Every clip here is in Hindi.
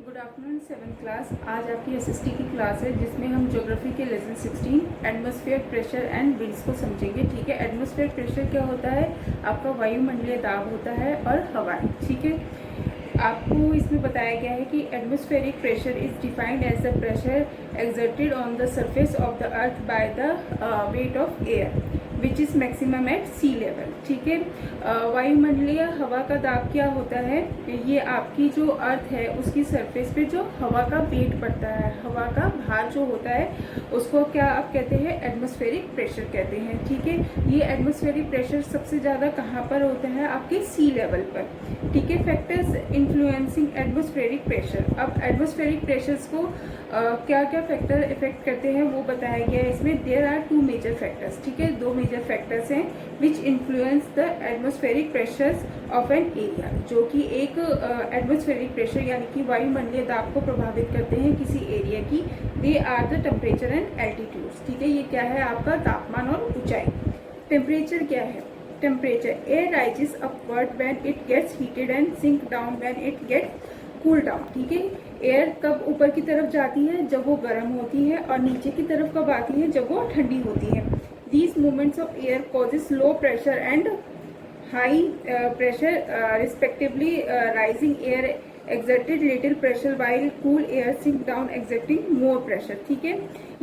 Good afternoon 7th class. आज आपकी एसएसटी की क्लास है जिसमें हम ज्योग्राफी के lesson 16 atmosphere pressure and winds को समझेंगे। ठीक है, एटमॉस्फेयर प्रेशर क्या होता है? आपका वायुमंडलीय दाब होता है और हवाएं। ठीक है, आपको इसमें बताया गया है कि atmospheric pressure is defined as the pressure exerted on the surface of the earth by the weight of air which is maximum at sea level. ठीक है, वायुमंडलीय हवा का दाब क्या होता है? ये आपकी जो अर्थ है उसकी सरफेस पे जो हवा का वेट पड़ता है, हवा का भार जो होता है उसको क्या आप कहते हैं? एटमॉस्फेरिक प्रेशर कहते हैं। ठीक है, ये एटमॉस्फेरिक प्रेशर सबसे ज़्यादा कहाँ पर होता है? आपके सी लेवल पर। ठीक है, फैक्टर्स इन्फ्लुएंसिंग एटमॉस्फेरिक प्रेशर। अब एटमॉस्फेरिक प्रेशर्स को क्या क्या फैक्टर इफेक्ट करते हैं वो बताया गया है इसमें। There are two major factors. ठीक है, दो मेजर फैक्टर्स हैं which influence the atmospheric pressures of an area, जो कि एक एटमॉस्फेरिक प्रेशर यानी कि वायुमंडलीय दाब को प्रभावित करते हैं किसी एरिया की। They are the temperature and altitudes. ठीक है, ये क्या है? आपका तापमान और ऊंचाई। टेम्परेचर क्या है? Temperature, air rises upward when it gets heated and sink down when it gets cool down. ठीक है, एयर कब ऊपर की तरफ जाती है? जब वो गर्म होती है, और नीचे की तरफ कब आती है? जब वो ठंडी होती है। These movements of air causes low pressure and high pressure respectively. Rising air exerted little pressure while cool air sink down exerting more pressure। ठीक है,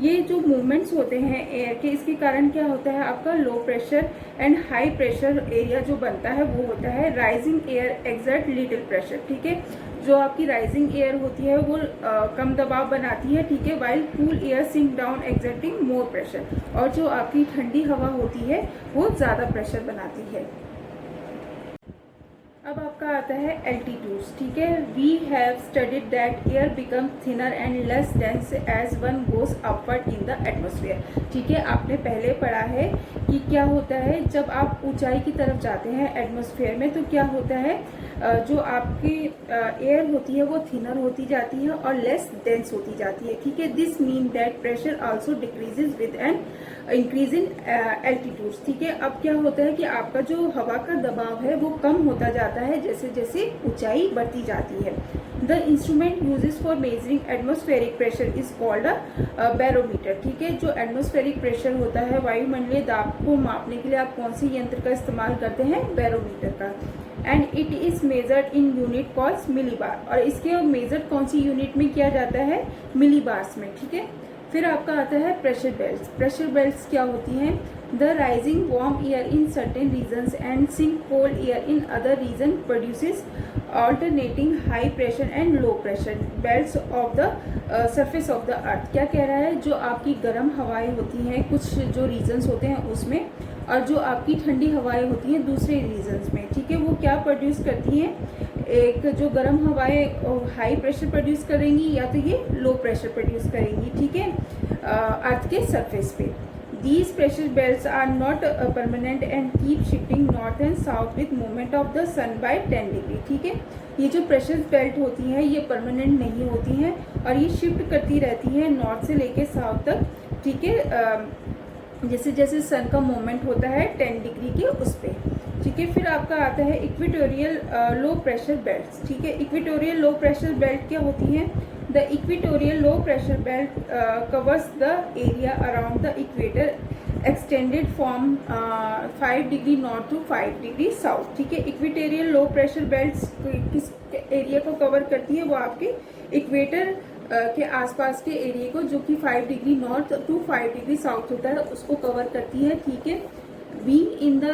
ये जो मूवमेंट्स होते हैं एयर के, इसके कारण क्या होता है? आपका low pressure and high pressure area जो बनता है वो होता है rising air exert little pressure. ठीक है, जो आपकी राइजिंग एयर होती है वो कम दबाव बनाती है। ठीक है, while cool air sink down exerting more pressure, और जो आपकी ठंडी हवा होती है वो ज़्यादा प्रेशर बनाती है। अब आपका आता है एल्टीट्यूड्स। ठीक है, we have studied that air become thinner and less dense as one goes upward in the atmosphere. ठीक है, आपने पहले पढ़ा है कि क्या होता है जब आप ऊंचाई की तरफ जाते हैं एटमॉस्फेयर में, तो क्या होता है? जो आपकी एयर होती है वो थिनर होती जाती है और लेस डेंस होती जाती है। ठीक है, this mean that pressure also decreases with an increase in altitudes. ठीक है, अब क्या होता है कि आपका जो हवा का दबाव है वो कम होता जाता है जैसे जैसे ऊंचाई बढ़ती जाती है। The instrument uses for measuring atmospheric pressure is called a barometer. ठीक है, जो एटमॉस्फेरिक प्रेशर होता है वायुमंडलीय दाब को मापने के लिए आप कौन सी यंत्र का इस्तेमाल करते हैं? बैरोमीटर का। And it is measured in unit called millibar, और इसके मेजर कौन सी यूनिट में किया जाता है? मिलीबार्स में। ठीक है, फिर आपका आता है प्रेशर बेल्ट्स। प्रेशर बेल्ट्स क्या होती हैं? The rising warm air in certain regions and sink cold air in other region produces alternating high pressure and low pressure belts of the surface of the earth. क्या कह रहा है? जो आपकी गर्म हवाएं होती हैं कुछ जो रीजन्स होते हैं उसमें, और जो आपकी ठंडी हवाएं होती हैं दूसरे रीजन्स में। ठीक है, वो क्या प्रोड्यूस करती हैं? एक जो गर्म हवाएं हाई प्रेशर प्रोड्यूस करेंगी या तो ये लो प्रेशर प्रोड्यूस करेंगी। ठीक है, अर्थ के सरफेस पे। These pressure belts are not permanent and keep shifting north and south with movement of the sun by 10 degree. ठीक है, ये जो प्रेशर बेल्ट होती हैं ये परमानेंट नहीं होती हैं और ये शिफ्ट करती रहती हैं नॉर्थ से लेके साउथ तक। ठीक है, जैसे जैसे सन का मूवमेंट होता है 10 डिग्री के उस पर। ठीक है, फिर आपका आता है इक्वेटोरियल लो प्रेशर बेल्ट। ठीक है, इक्वेटोरियल लो प्रेशर बेल्ट क्या होती हैं? The equatorial low pressure belt covers the area around the equator extended from 5 degree north to 5 degree south. ठीक है, इक्वेटोरियल लो प्रेशर बेल्ट्स किस एरिया को कवर करती है? वो आपके इक्वेटर के आसपास के एरिया को, जो कि 5 degree north to 5 degree south होता है, उसको कवर करती है। ठीक है, being in the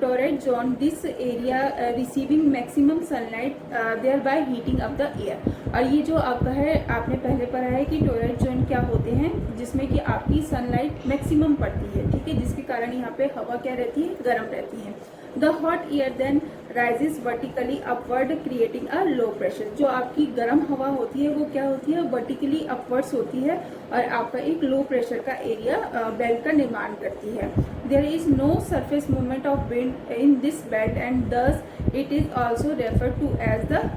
torrid zone, this area receiving maximum sunlight thereby heating up the air। और ये जो आपका है, आपने पहले पढ़ा है कि टोरेड जोन क्या होते हैं? जिसमें कि आपकी सनलाइट मैक्सिमम पड़ती है। ठीक है, जिसके कारण यहाँ पे हवा क्या रहती है? गर्म रहती है। The hot air then rises vertically upward creating a low pressure. जो आपकी गर्म हवा होती है वो क्या होती है? वर्टिकली अपवर्ड्स होती है और आपका एक लो प्रेशर का एरिया बेल्ट का निर्माण करती है। There is no surface movement of wind in this belt and thus it is also refer to as the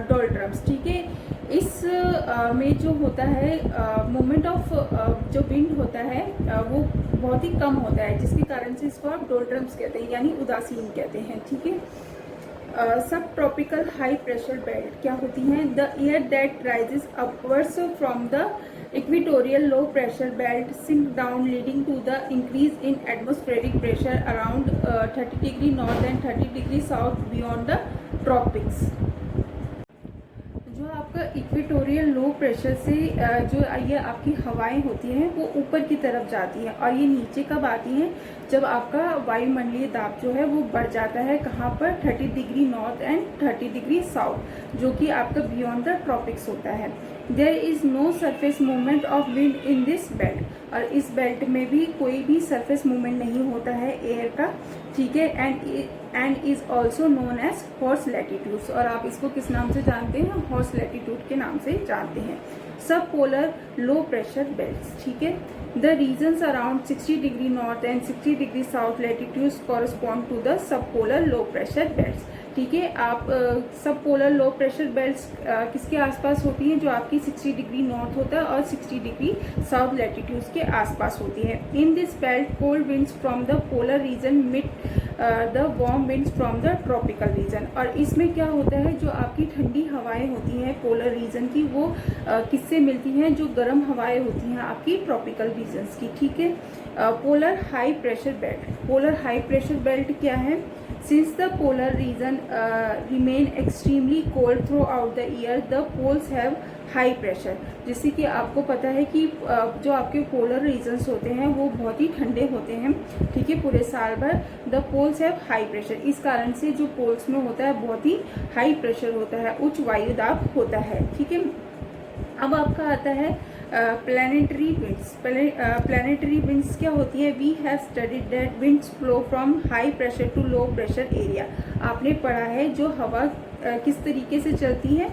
doldrums. ठीक है, इस में जो होता है मूवमेंट ऑफ जो विंड होता है वो बहुत ही कम होता है, जिसके कारण से इसको आप डोल्ट्रम्स कहते हैं यानी उदासीन कहते हैं। ठीक है, सब ट्रॉपिकल हाई प्रेशर बेल्ट क्या होती हैं? The air that rises upwards from the equatorial low pressure belt sink down leading to the increase in atmospheric pressure around 30 degree north and 30 degree south beyond the tropics. जो आपका इक्वेटोरियल लो प्रेशर से जो ये आपकी हवाएं होती हैं वो ऊपर की तरफ जाती हैं और ये नीचे कब आती हैं? जब आपका वायुमंडलीय दाब जो है वो बढ़ जाता है। कहाँ पर? 30 degree north and 30 degree south, जो कि आपका बियॉन्ड द ट्रॉपिक्स होता है। There is no surface movement of wind in this belt, और इस बेल्ट में भी कोई भी सरफेस मूवमेंट नहीं होता है एयर का, ठीक है। And is also known as horse latitudes, और आप इसको किस नाम से जानते हैं? हॉर्स लैटिट्यूड के नाम से जानते हैं। सब पोलर लो प्रेशर बेल्ट, ठीक है। The regions around 60 degree north and 60 degree south latitudes correspond to the sub polar low pressure belt, ठीक है। आप सब पोलर लो प्रेशर बेल्ट्स किसके आसपास होती हैं? जो आपकी 60 डिग्री नॉर्थ होता है और 60 डिग्री साउथ लैटिट्यूड्स के आसपास होती है। In this belt cold winds from the polar region meet the warm winds from the tropical region, और इसमें क्या होता है? जो आपकी ठंडी हवाएं होती हैं पोलर रीजन की, वो किससे मिलती हैं? जो गर्म हवाएं होती हैं आपकी ट्रॉपिकल रीजन्स की, ठीक है। Polar high pressure belt, polar high pressure belt क्या है? Since the polar region remain extremely cold throughout the year, the poles have high pressure। जैसे कि आपको पता है कि जो आपके पोलर रीजन्स होते हैं वो बहुत ही ठंडे होते हैं, ठीक है, पूरे साल भर। The poles have high pressure, इस कारण से जो पोल्स में होता है बहुत ही हाई प्रेशर होता है, उच्च वायु दाब होता है, ठीक है। अब आपका आता है प्लानिटरी विंड्स। प्लानिटरी विंड्स क्या होती है? We have studied that winds flow from high pressure to low pressure area. आपने पढ़ा है जो हवा किस तरीके से चलती है?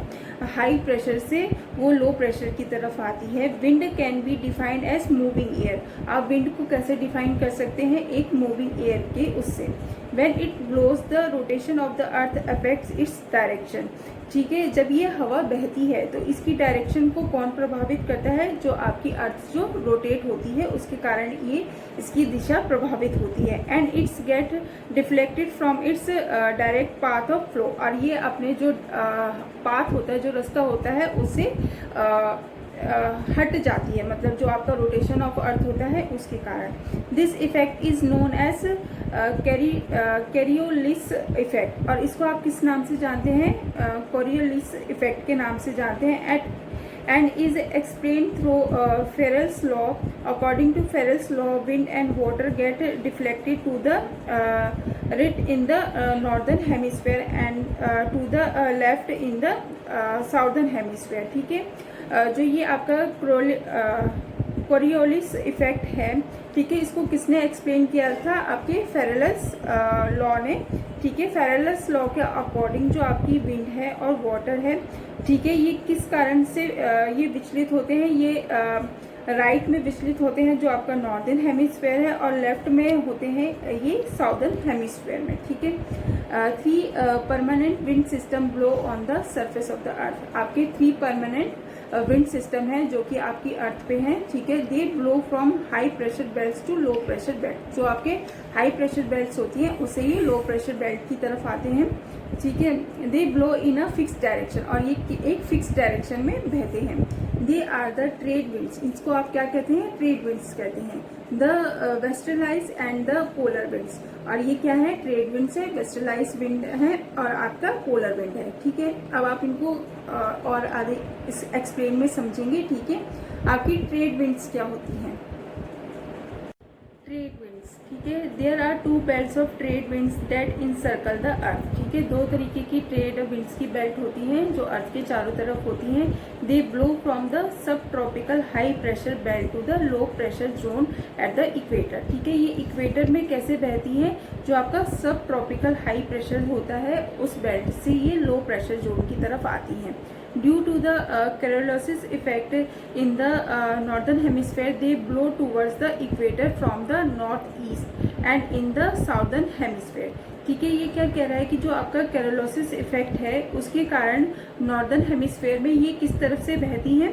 हाई प्रेशर से वो लो प्रेशर की तरफ आती है। Wind can be defined as moving air. आप विंड को कैसे डिफाइन कर सकते हैं? एक मूविंग एयर के उससे। When it blows the rotation of the earth affects its direction, ठीक है। जब ये हवा बहती है तो इसकी डायरेक्शन को कौन प्रभावित करता है? जो आपकी अर्थ जो रोटेट होती है उसके कारण ये इसकी दिशा प्रभावित होती है। And it's get deflected from its direct path of flow, और ये अपने जो पाथ होता है, जो रास्ता होता है, उससे हट जाती है, मतलब जो आपका रोटेशन ऑफ अर्थ होता है उसके कारण। This effect is known as Coriolis effect, और इसको आप किस नाम से जानते हैं? कोरियोलिस इफेक्ट के नाम से जानते हैं। And is explain through Ferrel's law. According to Ferrel's law, wind and water get deflected to the right in the northern hemisphere and to the left in the southern hemisphere, ठीक है। जो ये आपका कोरियोलिस इफेक्ट है, ठीक है, इसको किसने एक्सप्लेन किया था? आपके फेरेल्स लॉ ने, ठीक है। फेरेल्स लॉ के अकॉर्डिंग जो आपकी विंड है और वाटर है, ठीक है, ये किस कारण से ये विचलित होते हैं? ये राइट में विचलित होते हैं जो आपका नॉर्दर्न हेमिस्फेयर है, और लेफ्ट में होते हैं ये साउदर्न हेमिस्फेयर में, ठीक है। 3 permanent wind system blow on the surface of the अर्थ। आपके 3 परमानेंट विंड सिस्टम है जो कि आपकी अर्थ पे हैं, ठीक है। They blow from high pressure belts to low pressure belt. जो आपके हाई प्रेशर बेल्ट्स होती हैं उससे ये लो प्रेशर बेल्ट की तरफ आते हैं, ठीक है। They blow in a fix direction, और ये एक फिक्स डायरेक्शन में बहते हैं। They are the trade winds. इसको आप क्या कहते हैं? ट्रेड विंड्स कहते हैं। The westerlies and the polar winds, और ये क्या है? ट्रेड विंड्स है, वेस्टर्लाइज विंड है और आपका पोलर विंड है, ठीक है। अब आप इनको और आगे इस एक्सप्लेन में समझेंगे, ठीक है। आपकी ट्रेड विंड्स क्या होती हैं? ट्रेड विंड्स, ठीक है। There are 2 belts of trade winds that encircle the earth, ठीक है। 2 तरीके की ट्रेड विंड्स की बेल्ट होती हैं जो अर्थ के चारों तरफ होती हैं। They blow from the sub tropical high pressure belt to the low pressure zone at the equator, ठीक है। ये इक्वेटर में कैसे बहती है? जो आपका सब ट्रॉपिकल हाई प्रेशर होता है उस बेल्ट से ये लो प्रेशर जोन की तरफ आती हैं। Due to the Coriolis effect in the northern hemisphere, they blow towards the equator from the northeast and in the southern hemisphere, ठीक है। ये क्या कह रहा है कि जो आपका कैरोलोसिस इफेक्ट है उसके कारण नॉर्दर्न हेमिस्फेयर में ये किस तरफ से बहती हैं?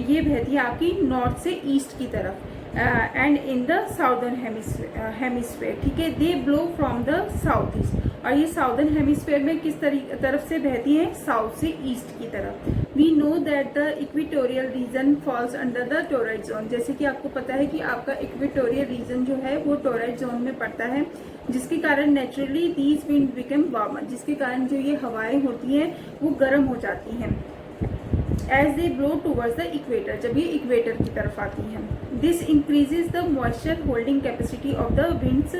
ये बहती है आपकी नॉर्थ से ईस्ट की तरफ, and in the southern hemisphere, ठीक है। They blow from the south east, और ये साउदर्न हेमिस्फेयर में किस तरफ से बहती है, साउथ से ईस्ट की तरफ। We know that the equatorial region falls under the torrid zone, जैसे कि आपको पता है कि आपका इक्वेटोरियल रीजन जो है वो टोराइड जोन में पड़ता है, जिसके कारण naturally these wind become warmer, जिसके कारण जो ये हवाएं होती हैं वो गर्म हो जाती हैं as they blow towards the equator, जब ये इक्वेटर की तरफ आती हैं। This increases the moisture holding capacity of the winds,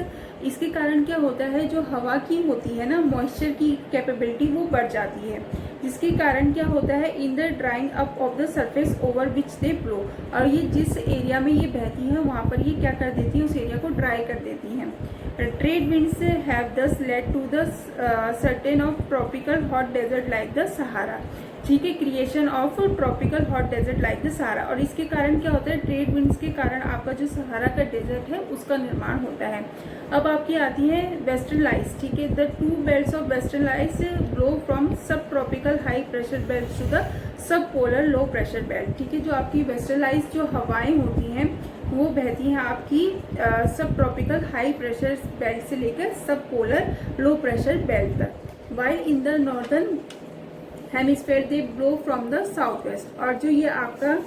इसके कारण क्या होता है, जो हवा की होती है ना मॉइस्चर की कैपेबिलिटी वो बढ़ जाती है, जिसके कारण क्या होता है, in the drawing up of the surface over which they blow, और ये जिस एरिया में ये बहती है वहाँ पर ये क्या कर देती है, उस एरिया को ड्राई कर देती हैं। Trade winds have thus led to the certain of tropical hot desert like the Sahara, ठीक है, creation of tropical hot desert like the Sahara, और इसके कारण क्या होता है, ट्रेड विंड्स के कारण आपका जो सहारा का डेजर्ट है उसका निर्माण होता है। अब आपकी आती है वेस्टर्न लाइट्स, ठीक है, the two belts of western lights blow from sub tropical high pressure belt to the sub polar low pressure belt, ठीक है, जो आपकी वेस्टर्न लाइट्स जो हवाएं होती हैं वो बहती हैं आपकी सब ट्रॉपिकल हाई प्रेशर बेल्ट से लेकर सब पोलर लो प्रेशर बेल्ट तक। While in the northern hemisphere they blow from the south west, और जो ये आपका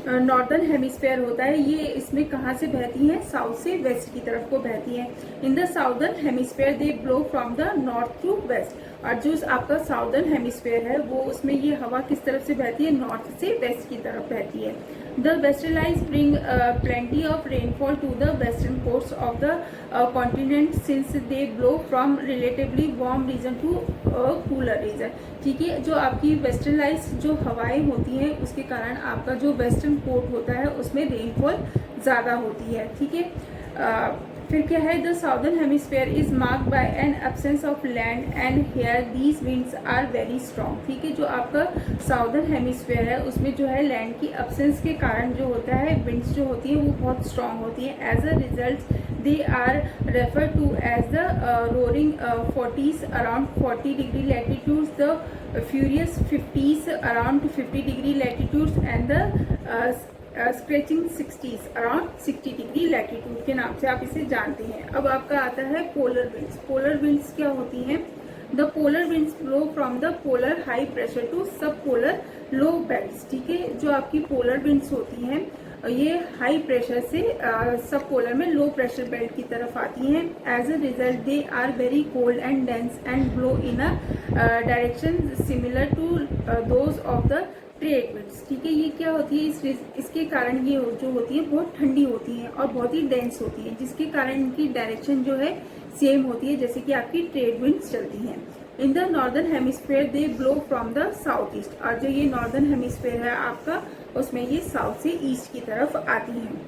नॉर्दर्न हेमिस्फेयर होता है ये इसमें कहाँ से बहती है, साउथ से वेस्ट की तरफ को बहती है। In the southern hemisphere they blow from the north to west, और जो आपका साउदर्न हेमिस्फेयर है वो उसमें ये हवा किस तरफ से बहती है, नॉर्थ से वेस्ट की तरफ बहती है। The westerlies bring plenty of rainfall to the western coast of the continent since they blow from relatively warm region to cooler region, ठीक है, जो आपकी वेस्टर्न लाइट्स जो हवाएं होती हैं उसके कारण आपका जो वेस्टर्न कोट होता है उसमें रेनफॉल ज़्यादा होती है, ठीक है। फिर क्या है, the southern hemisphere is marked by an absence of land and here these winds are very strong, ठीक है, जो आपका साउदर्न हेमिस्फेयर है उसमें जो है लैंड की एब्सेंस के कारण जो होता है विंड्स जो होती है वो बहुत स्ट्रॉन्ग होती है। As a result they are refer to as the roaring 40s around 40 degree latitudes, the furious 50s around 50 degree latitudes and the screeching 60s around 60 degree latitude के नाम से आप इसे जानते हैं। अब आपका आता है पोलर विंड्स। पोलर विंड्स क्या होती हैं, the polar winds blow from the polar high pressure to sub polar low belts, ठीक है, जो आपकी पोलर विंड्स होती हैं ये हाई प्रेशर से सब पोलर में लो प्रेशर बेल्ट की तरफ आती हैं। As a result they are very cold and dense and blow in a direction similar to those of the trade winds, ठीक है, ये क्या होती है, इसके कारण ये जो होती है बहुत ठंडी होती है और बहुत ही डेंस होती है, जिसके कारण इनकी डायरेक्शन जो है सेम होती है जैसे कि आपकी ट्रेड विंड्स चलती हैं। इन the northern hemisphere they blow from the south east, और जो ये नॉर्दर्न हेमिस्फेयर है आपका उसमें ये साउथ से ईस्ट की तरफ आती हैं।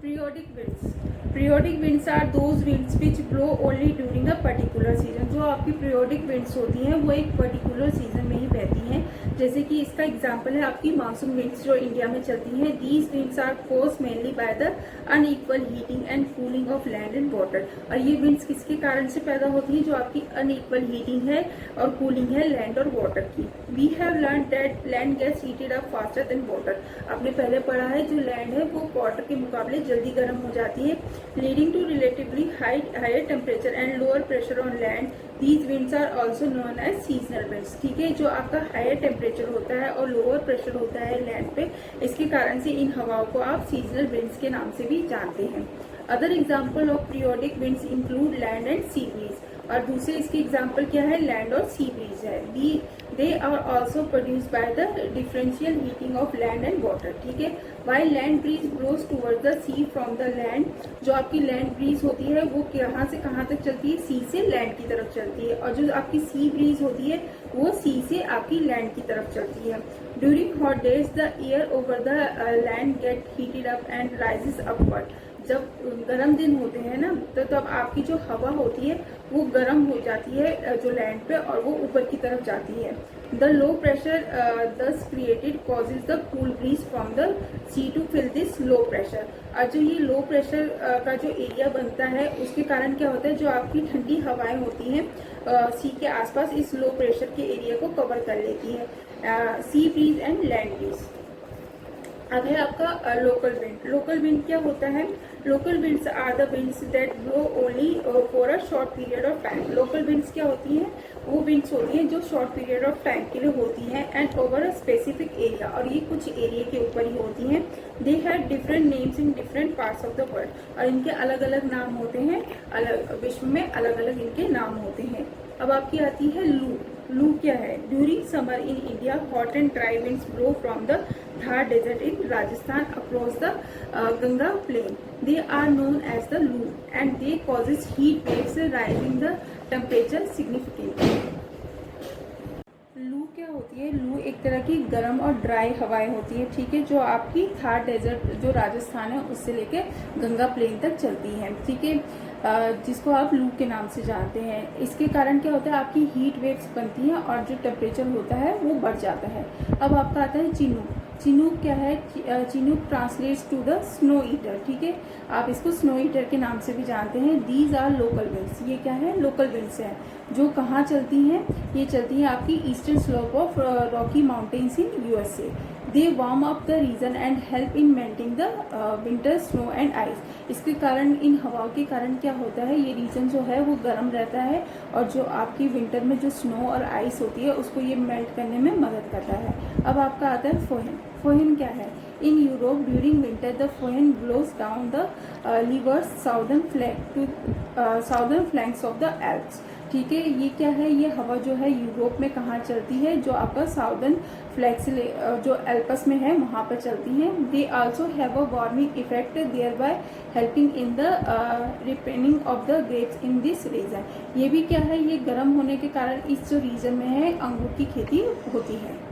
Periodic winds, periodic winds are those winds which blow only during a particular season, जो आपकी पीरियोडिक विंड्स होती हैं वो एक पर्टिकुलर सीजन में ही बहती हैं, जैसे कि इसका एग्जांपल है आपकी मानसून विंड्स जो इंडिया में चलती हैं। These winds are caused mainly by the unequal heating and cooling of land and water, और ये विंड्स किसके कारण से पैदा होती हैं, जो आपकी अनइक्वल हीटिंग है और कूलिंग है लैंड और वाटर की। We have learn that land gets heated up faster than water, आपने पहले पढ़ा है जो लैंड है वो वाटर के मुकाबले जल्दी गर्म हो जाती है, leading to relatively higher temperature and lower pressure on land. These winds are also known as seasonal winds, ठीक है, जो आपका हायर टेम्परेचर होता है और लोअर प्रेशर होता है लैंड पे, इसके कारण से इन हवाओं को आप सीजनल विंड्स के नाम से भी जानते हैं। Other example of periodic winds include land and sea breeze, और दूसरे इसके एग्जाम्पल क्या है, लैंड और सी ब्रीज है। They are also produced by the differential heating of land and water, ठीक है। While land breeze blows towards the sea from the land, जो आपकी लैंड ब्रीज होती है वो कहाँ से कहाँ तक चलती है, सी से लैंड की तरफ चलती है, और जो आपकी सी ब्रीज होती है वो सी से आपकी लैंड की तरफ चलती है। During hot days the air over the land gate heated up and rises upward, जब गर्म दिन होते हैं ना तो तब आपकी जो हवा होती है वो गर्म हो जाती है जो लैंड पे, और वो ऊपर की तरफ जाती है। The low pressure thus created causes the cool breeze from the sea to fill this low pressure, और जो ये लो प्रेशर का जो एरिया बनता है उसके कारण क्या होता है, जो आपकी ठंडी हवाएं होती हैं सी के आसपास इस लो प्रेशर के एरिया को कवर कर लेती है। Sea breeze and land breeze. अब है आपका लोकल विंड। लोकल विंड क्या होता है, local winds are the winds that blow only for a short period of time. Local winds क्या होती हैं? वो विंड्स होती हैं जो शॉर्ट पीरियड ऑफ टाइम के लिए होती हैं and over a specific area, और ये कुछ एरिया के ऊपर ही होती हैं। They have different names in different parts of the world, और इनके अलग अलग नाम होते हैं, अलग विश्व में अलग अलग इनके नाम होते हैं। अब आपकी आती है लू। लू क्या है? During summer in India hot and dry winds blow from the Thar desert in Rajasthan across the Ganga plain. They are known as the loo and they causes heat waves rising the temperature significantly. लू क्या होती है? लू एक तरह की गर्म और ड्राई हवाएं होती है, ठीक है, जो आपकी थार डेजर्ट जो राजस्थान है उससे लेके गंगा प्लेन तक चलती है, ठीक है, जिसको आप लू के नाम से जानते हैं। इसके कारण क्या होता है? आपकी हीट वेव्स बनती हैं और जो टेम्परेचर होता है वो बढ़ जाता है। अब आपका आता है चिनूक। चिनूक क्या है? Chinook translates to the snow eater, ठीक है, आप इसको स्नो ईटर के नाम से भी जानते हैं। These are local winds. ये क्या है? लोकल विंड्स है, जो कहाँ चलती हैं? ये चलती हैं आपकी eastern slope of Rocky Mountains in USA. They warm up the region and help in melting the winter snow and ice. इसके कारण, इन हवाओं के कारण क्या होता है? ये रीजन जो है वो गर्म रहता है, और जो आपकी विंटर में जो स्नो और आइस होती है उसको ये मेल्ट करने में मदद करता है। अब आपका आता है फोहन। फोहन क्या है? In Europe during winter the foehn blows down the leewards southern flanks of the Alps, ठीक है। ये क्या है? ये हवा जो है यूरोप में कहाँ चलती है? जो आपका साउदर्न फ्लैक्स जो एल्पस में है वहाँ पर चलती हैं। They also have a warming effect there by helping in the ripening of the grapes in this region. ये भी क्या है? ये गर्म होने के कारण इस जो रीजन में है अंगूर की खेती होती है।